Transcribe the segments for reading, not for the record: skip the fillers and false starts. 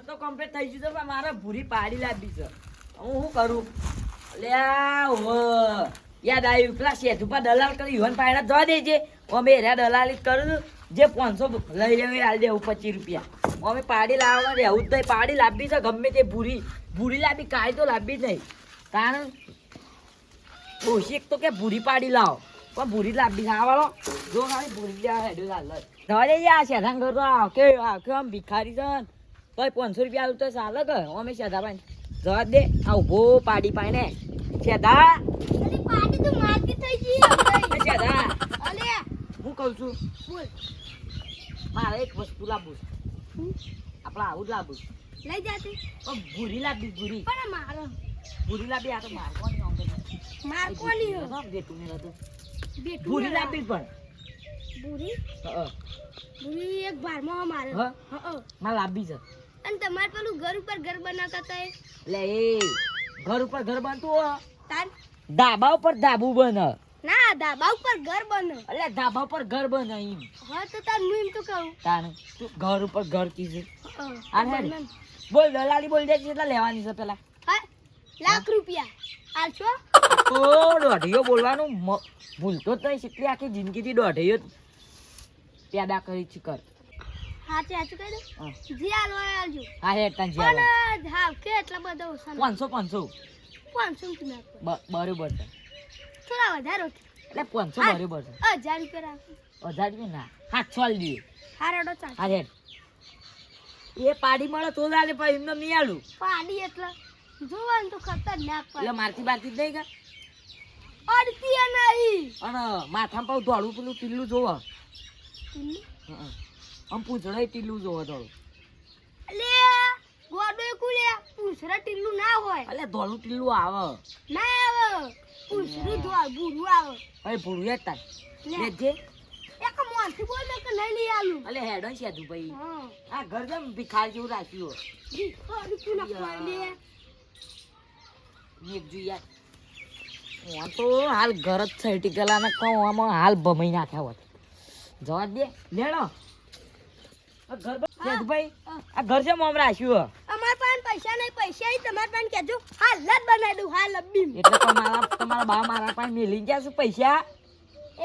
તો કમ્પ્લીટ થઈ ગયું છે પણ મારે ભૂરી પાડી લાવી છે હું શું કરું અલ્યા ઓ યાદ આવ્યું પેલા શેઠ ઉપર દલાલ કરી યુવાન પાયણા જવા દેજે અમે એરા દલાલી કરું જે 500 લઈ લેવે હાલ દેવું 25 રૂપિયા અમે પાડી લાવવા રહેવું જ નહીં પાડી લાવવી છે ગમે તે ભૂરી લાવી કાંઈ તો લાવવી જ નહીં કારણ ઓશિક તો કે ભૂરી પાડી લાવો પણ ભૂરી લાવવી છે વાળો જો ખાલી ભૂરી લેવા હેડ્યો ચાલે જવા દેજે આ શેઠાં ઘર તો કે આમ ભિખારી છે તો 500 રૂપિયા આવું તો ચાલે કે અમે શેઠા ભાઈ જવા દે આ ઉભો પાડી પાઈને શેઠા પાડી તો મારતી થઈ ગઈ શેઠા અલે હું કહું છું બોલ મારે એક વસ્તુ લાવવું આપણે આવું જ લાવવું લઈ જાતી પણ ભૂરી લાવવી ભૂરી પણ મારો ભૂરી લાવવી આ તો મારવાની આમ માર કોની હો બેટું ને હતું બેટું ભૂરી લાવવી પણ બુરી હા બુરી એક બારમાં મારે હા હા મારે લાવવી છે અને તમારે પેલું ઘર ઉપર ઘર બનાવતા હતા એટલે એ ઘર ઉપર ઘર બનતું હોય તાન ધાબા ઉપર ધાબુ બને ના ધાબા ઉપર ઘર બને એટલે ધાબા પર ઘર બને એમ હા તો તાર હું એમ તો કહું તાને તું ઘર ઉપર ઘર કીધું હા આ હેડ બોલ દલાલી બોલ દે કેટલા લેવાની છે પેલા લાખ રૂપિયા આલશો તો દોઢિયો બોલવાનું ભૂલતો જ નહીં શીખલી આખી જિંદગીથી દોઢિયો જ પેદા કરી છે કર હાચે હાચું કહી હા. દો જી આલો આલજો હા હેડ તાન જ્યાં પણ હા કે એટલા બધા ઓછા 500 500 તમે આપો બરોબર છે થોડા વધારો એટલે 500 બરોબર છે 1000 રૂપિયા રાખો 1000 રૂપિયા ના હા ચાલ દઈએ હારડો ચાલ હા હેડ એ પાડી મળે તો ચાલે પણ એમને નહીં આલું પાડી એટલે જોવાનું તો ખતરનાક એટલે પડે મારતી બારતી જ નહીં કા અડતી નહીં અને માથામાં પાઉં ધોળું પેલું ટીલું જોવો આમ પૂછડે ટીલું જોવો ધોળું લે ગોડો કુલે પૂછરા ટીલું ના હોય એટલે ધોળું ટીલું આવે ના આવે પૂછરું ધોળ ભૂરું આવે હવે ભૂલું જ તાર લે. લેજે એક મોંથી બોલ ને કે નહીં લઈ આલું એટલે હેડો છે તું ભાઈ હા આ ઘર જેમ ભિખારી જેવું રાખ્યું જી અડતું ના પડે એક જોઈએ હું તો હાલ ઘર જ છે ટીકેલા ને કહું આમાં હાલ ભમાઈ નાખ્યા હોત જવા દે લેડો આ ઘર ભાઈ આ ઘર છે મોમ રાખ્યું અમાર પાસે પૈસા નહીં પૈસા ઈ તમાર પાસે કેજો હાલ જ બનાવી દઉં હાલ અબ્બી એટલે તમારા બા મારા પાસે મેલી ગયા છે પૈસા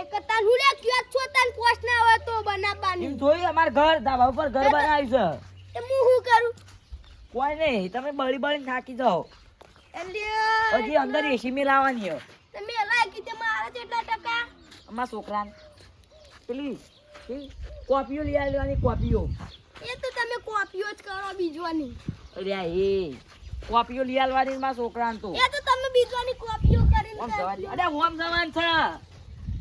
એક તાન હું લે ક્યો છો તાન પોસ્ટ ના હોય તો બનાવવાની એમ જોઈ અમાર ઘર ધાબા ઉપર ઘર બનાવ્યું છે તે હું શું કરું કોઈ નહીં તમે બળી બળીને થાકી જાઓ એટલે હજી અંદર એસી મિલાવવાની હોય તમે લાગી તે મારા જેટલા ટકા અમારા છોકરાને પેલી કોપીઓ લઈ આવવાની કોપીઓ એ તો તમે કોપીઓ જ કરો બીજો નહીં અરે એ કોપીઓ લઈ આવવાની મારા છોકરાને તો એ તો તમે બીજોની કોપીઓ કરીને ઓમ જવા દે. અરે ઓમ જવાન છે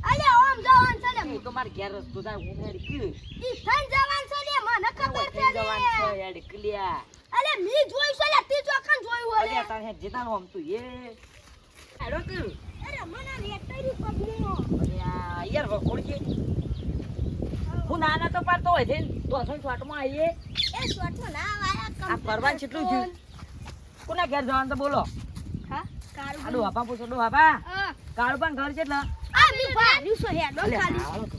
અલે ઓમ જવાન છે ને એ તો મારે ઘેર રસ્તો થાય હું હેડ કીધું ઈ થન જવાન છે ને મને ખબર છે જવાન ને છે હેડ ક્લિયા અલે મી જોઈ છે લે તી ચોકન જોયું અરે હોય તારે જીતાનો આમ તું એ હેડો તું અરે મને રેટરી પગનો અરે આ યાર વખોડજે હું નાના તો પાડતો હોય છે તો અસલ શોર્ટમાં આવીએ એ શોર્ટમાં ના આયા આ ફરવાનું કેટલું થયું કોના ઘેર જવાનું તો બોલો હા કારું આ ડોહા પૂછો ડોહા હા કાળુ પણ ઘર છે ને આ મી ભાર્યું છે હેડો અલે ખાલી હાલો તો.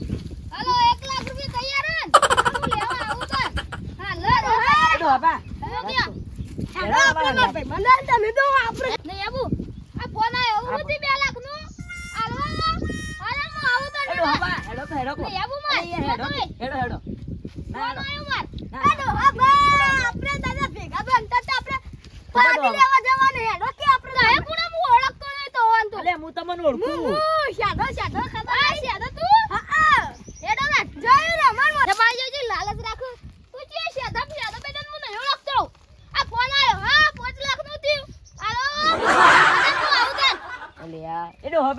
હલો 1 લાખ રૂપિયા તૈયાર હે હું લેવા આવું તો હા લે એ ડોહા હેલો ક્યાં હેડો આપણે ભાઈ મને તમે તો આપણે નહીં આબુ આ ફોન આયો હું નથી 2 લાખ નું આલો અરે હું આવું તો એ ડોહા હેડો તો હેડો નહીં આબુ માર હેડો હેડો ના ફોન આયો માર ના. હેડો આપણે દાદા ભેગા બનતા તા આપણે પાર્ટી લેવા જવાનું હેડો કે આપણે લાયા પૂરા હું ઓળખતો નહીં તો હોન તો અલે હું તમને ઓળખું શાદો ખબર આ શાદો તું હા હેડો ના જય રમણ મોઢે ભાઈ જોજી લાલચ રાખો તું જે શાદો બેદન હું નહીં ઓળખતો આ ફોન આયો હા 5 લાખ નું થયું હાલો હું આવું તન અલે યાર એ ડોહા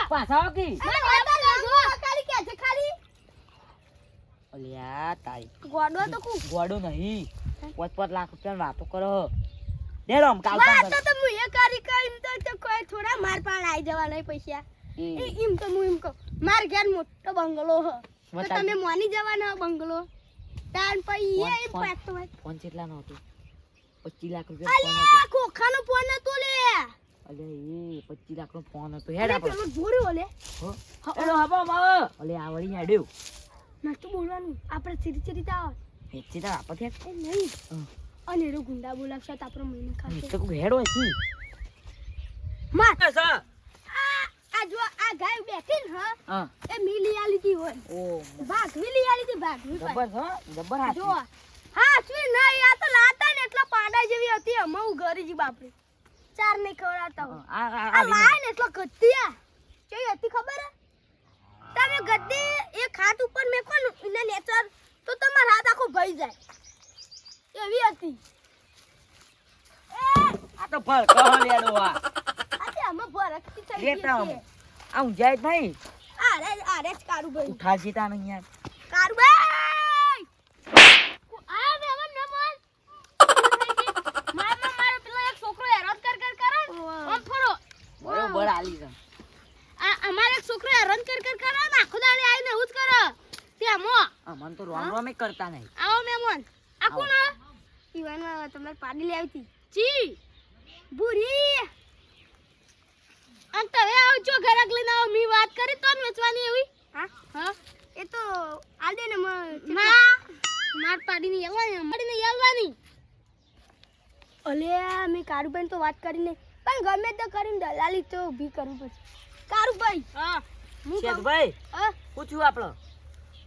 પાછા આવો કી મને વાતા જો ખાલી કે છે ખાલી અલે યાર તારી ગોડો તો કુ ગોડો નહીં 5 લાખ રૂપિયા વાતો કરો દે રમ કાલ વાત તો હું એ કરી કઈમ તો કોઈ થોડા માર પાણ આવી જવા નહીં પૈસા એમ તો હું એમ કહું માર ઘેર મોટો બંગલો હ તો તમે મોની જવાના બંગલો તાન પઈ એ પાકતો હોય ફોન કેટલા નો હતો 25 લાખ રૂપિયા ફોન હતો અલે ખોખાનો ફોન નતો લે અલે એ 25 લાખ નો ફોન હતો હેડ આપણે પેલો જોર્યો લે હો એલો હબો માવ અલે આવડી હેડ્યો નતું બોલવાનું આપણે ચીરી ચીરી તા હેચી તા આપત હે એ નહીં અને એરો ગુંડા બોલાવશે તો આપણો મહિને ઈ ખાશે તો કોઈ હેડો છે માર સર આ જો આ ગાય બેઠી ને હા એ મિલી આલી દી હોય ઓ ભાગ મિલી આલી દી ભાગ જબર જબર હાથી જો હા સ્વી નહીં આ તો લાતા ને એટલા પાડા જેવી હતી અમે હું ઘરે જી બાપરે ચાર નહીં ખવડાવતા હું આ લાય ને એટલો ગદ્દિયા કેવી હતી ખબર હે તમે ગદ્દી એક હાથ ઉપર મેકો ને એને નેચર તો તમારો હાથ આખો ભઈ જાય એવી હતી આ તો ફળ કહો લેડો આ આજે અમે ભરકતી થઈ લેતા ગઈ છે આમ જાય જ નહીં આરે જ કારું ભાઈ ઉઠા જીતા નહીં યાર કારું ભાઈ આ મેમન મેમન મારો પેલો એક છોકરો હેરાન કર કરે આમ ફરો બરોબર આલી છે આ અમારો એક છોકરો હેરાન કર કરે ને આખો દાડે આવીને એવું જ કરે ત્યાં મો મન તો રોમ રોમે કરતા નહીં આવો મેમન આ કોણ ઈવાન તમને પાડી લે આવી જી બુરી અંત હવે આવજો ઘરક લઈને આવો મી વાત કરી તો ને વેચવાની એવી હા એ તો આ દે ને ના માર પાડીને યાલવાની અલે મે કારુભાઈ તો વાત કરીને પણ ગમે તે કરીને દલાલી તો ઊભી કરવું પડશે કારુભાઈ હા શેઠભાઈ પૂછ્યું આપણો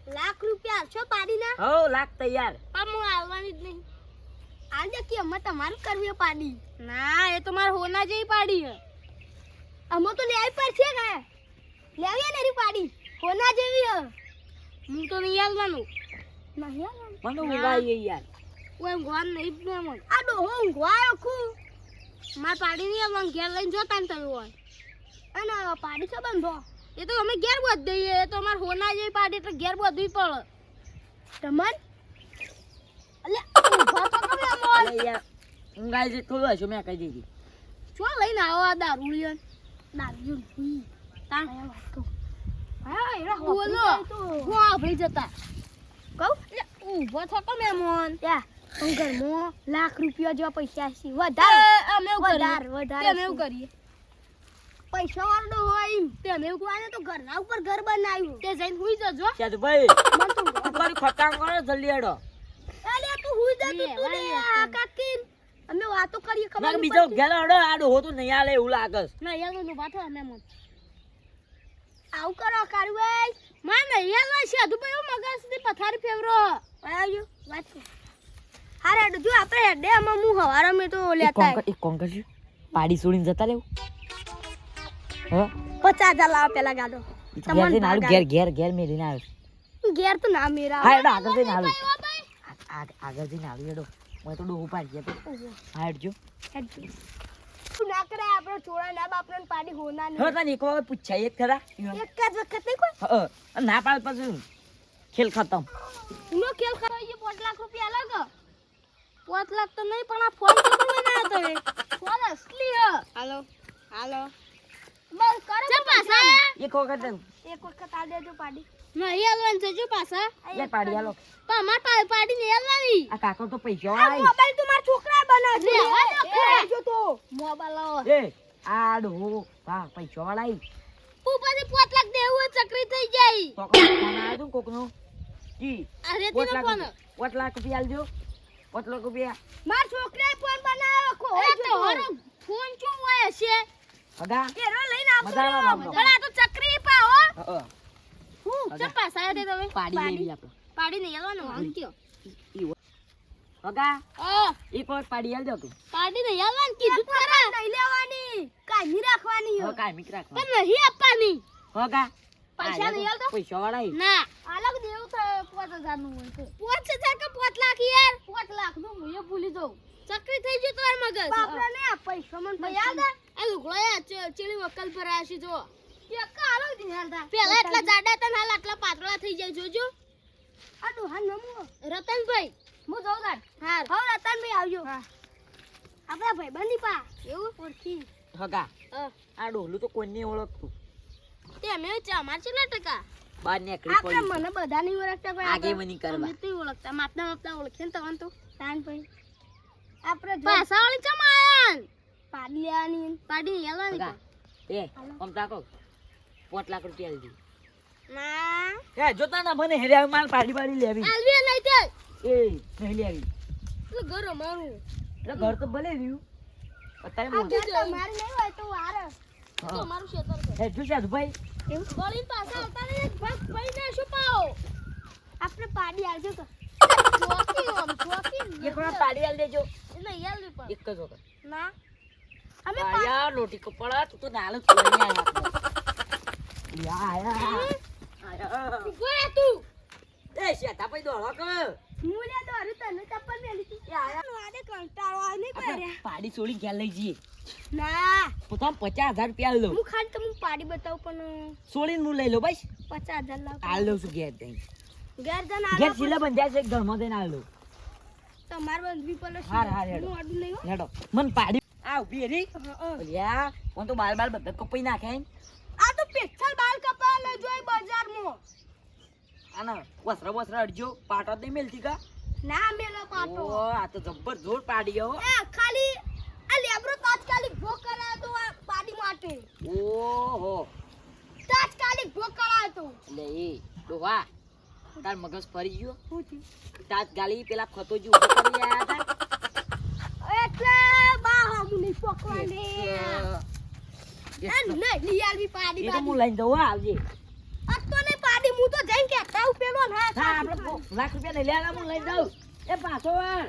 લાખ રૂપિયા છો પાડીના હો લાખ તૈયાર પણ હું આવવાની જ નહીં આજે કે અમે તમારું કરવી પાડી ના એ તો માર હોના જેવી પાડી હે અમે તો લેવી પર છે કે લેવી ને રી પાડી હોના જેવી હે હું તો નહીં આવવાનું નહીં આવવાનું મને ઊંઘાઈએ યાર ઓય ગોન નહીં ને મન આ ડો હો ઊંઘવાયો ખુ માર પાડી નહીં આવવાનું ઘેર લઈને જોતા ને તમે હોય અને પાડી છે બંધો એ તો અમે ઘેર બોધ દઈએ એ તો અમાર હોના જેવી પાડી એટલે ઘેર બોધવી પડે તમન અલે ઊભા તો તમે અમોલ અલે યાર ઊંઘાઈ જે થોડું હશે મેં કહી દીધી છો લઈને આવો આ દારૂડિયન દારૂ હુઈ તા વાત કહું હા એરા બોલો હું આપણી જતા કહું એટલે ઊભો થકો મેમોન ત્યાં ઘરમાં લાખ રૂપિયા જેવા પૈસા છે વધારે અમે એવું કરીએ પૈસા વાળો હોય એમ તમે એવું કહો તો ઘરના ઉપર ઘર બનાવ્યું તે જઈને હુઈ જજો શેઠભાઈ તમારી ખટાણ કરો જલ્દી હેડો અલે તું હુઈ જા તું ને આ કાકી અમે વાતો કરીએ ખબર મારે બીજો ઘેર હેડો આડો હોતું નહીં આલે એવું લાગે ના યાર નો બાથો અમે મત આવ કરો કારુભાઈ માં નહીં યાર છે અધુભાઈ મગજ સુધી પથારી ફેવરો આવજો વાત હારે જો આપણે હેડે આમાં હું હવારા મે તો લેતા એક કોણ કરશું પાડી છોડીને જતા રહેવું હા 50,000 લાવ પેલા ગાડો ઘેર જઈને આલું ઘેર મેલીને આવે ઘેર તો ના મેરા હા હેડો આગળ જઈને આલું આગળ જઈને આલું હેડો મેં તો ડોહું પાડી તો હા હેડજો તું ના કરે આપણો છોડા ના બાપને પાડી હોના હવે તને એક વખત પૂછાય એક ખરા એક જ વખત નહીં કોઈ ના પાડ પછી ખેલ ખતમ નો ખેલ કરો એ 5 લાખ રૂપિયા અલગ 5 લાખ તો નહીં પણ આ ફોન તો બનાવ્યો તો એ ફોન અસલી હે હાલો બસ કરો ચલ પાછા એક વખત આ દેજો પાડી નહીં હાલવાનું છે જો પાછા લે પાડી હાલો પણ અમાર પાડી નહીં હાલવાની આ કાકો તો પૈસા આ મોબાઈલ તો મારા છોકરા બનાવે છે જો તો મોબાઈલ લાવો એ આ ડોહો વાહ પૈસા વાળા ઈ ઉપરથી 5 લાખ દેવું ચકરી થઈ જાય તો ફોન આવ્યો તો કોકનો જી અરે તેનો ફોન 5 લાખ રૂપિયા આલજો 5 લાખ રૂપિયા માર છોકરાએ ફોન બનાવ્યો ખો તો હરો ફોન શું હોય છે હગા કેરો લઈને આવતો મજામાં પણ આ તો ચકરી પા હો હા હું ચલ પાછા દે તમે પાડી લેવી આપણે પાડી નહીં આવવાનું આમ કયો હગા એક વખત પાડી આલજો તું પાડી નહીં આવવાનું કીધું ખરા નહીં લેવાની કાઈ રાખવાની હવે કાઈ મિક રાખવા પણ નહીં આપવાની હગા પૈસા નહીં આલતો પૈસા વાળા ઈ ના અલગ દેવું થાય 5000 નું હોય છે 5000 કે 5 લાખ યાર 5 લાખ નું હું એ ભૂલી જાઉં ચકરી થઈ ગઈ તો મગજ બાપરા ને પૈસા મને યાદ આ લુગડાયા ચીલી વકલ ભરાયા છે જો એકા અલગ દિહાલતા પેલા એટલા જાડા હતા હાલ આટલા પાતળા થઈ જાય જોજો આ ડોહા નમો રતનભાઈ હું જાઉં ગાડ હા હવે રતનભાઈ આવજો હા આપણા ભાઈબંધી પા એવું ઓળખી હગા આ ડોહલું તો કોઈ નહીં ઓળખતું તે અમે ચામાર ચેલા ટકા બાર નીકળી આપણે મને બધા નહીં ઓળખતા ભાઈ આગે મની કરવા અમે તો ઓળખતા માપના ઓળખે ને તવન તો તાન ભાઈ આપણે પાસા વાળી ચમાયન પાડી લેવાની પાડી લેવાની એ આમ તાકો 5 લાખ રૂપિયા આલજી ના એ જોતા ના મને હેરે માલ પાડી લેવી આલવી નહીં તે એ નહીં લેવી એટલે ઘર અમારું એટલે ઘર તો ભલે રહ્યું અત્યારે આ બોલ. ઘર તમારું નહીં હોય તો વારે તો હા. અમારું ખેતર છે હે શું સાધુભાઈ એવું ગોળીન પાછા આવતા ને એક ભાગ પૈને શું પાઓ આપણે પાડી આવજો તો ચોકી એક વાર પાડી આલ દેજો એટલે યાલવી પણ એક જ વખત ના અમે આયા લોટી કપડા તું તો નાલ છોડી આયા આયા ગોળા તું એ શેઠા ભાઈ દોડો કર મુલે તો હરુ તને ચપ્પલ મેલી તી આને કંટાળો આવે નહીં આપણે કર્યા પાડી છોડી ઘેર લઈ જઈએ ના પોતાને 50,000 રૂપિયા લઉં હું ખાલી તમને પાડી બતાવું પણ છોડીને હું લઈ લઉં બસ 50,000 લાવ આલ લઉં છું ઘેર જઈને ઘેર જન ઘેર સિલા બંધાય છે ઘરમાં જઈને આલ લઉં તમાર બંધવી પડે હાર, હાર, હેડો. હું આડું નહીં હો હેડો મન પાડી આ ઉભી રી હા. લ્યા કોણ તો બાલ બાલ બધા કપાઈ નાખે એમ. આ તો પેછલ બાલ કપા લઈ જોઈ બજારમાં આના વસ્ત્ર અડજો પાટો જ નહીં મેલતી કા ના મેલો પાટો ઓ આ તો જબ્બર જોર પાડી હો એ ખાલી આ લેબરો તાત્કાલિક ભોગ કરાયો તો આ પાડી માટે ઓહો તાત્કાલિક ભોગ કરાયો તો લે એ તો વાહ તાર મગજ ફરી ગયો હું થયું? તાત ગાલી પેલા ખતો જ ઉભો કરી આયા હતા એટલે બા હમુ નહીં પકવાને એ આ નહીં લીયાલવી પાડી તો હું પાડી લઈને જવું આવજે આ તો નહીં પાડી હું તો જઈને કહેતા હું પેલો ના હા આપણે લાખ રૂપિયા નહીં લેલા હું લઈને જાઉં એ પાછો વળ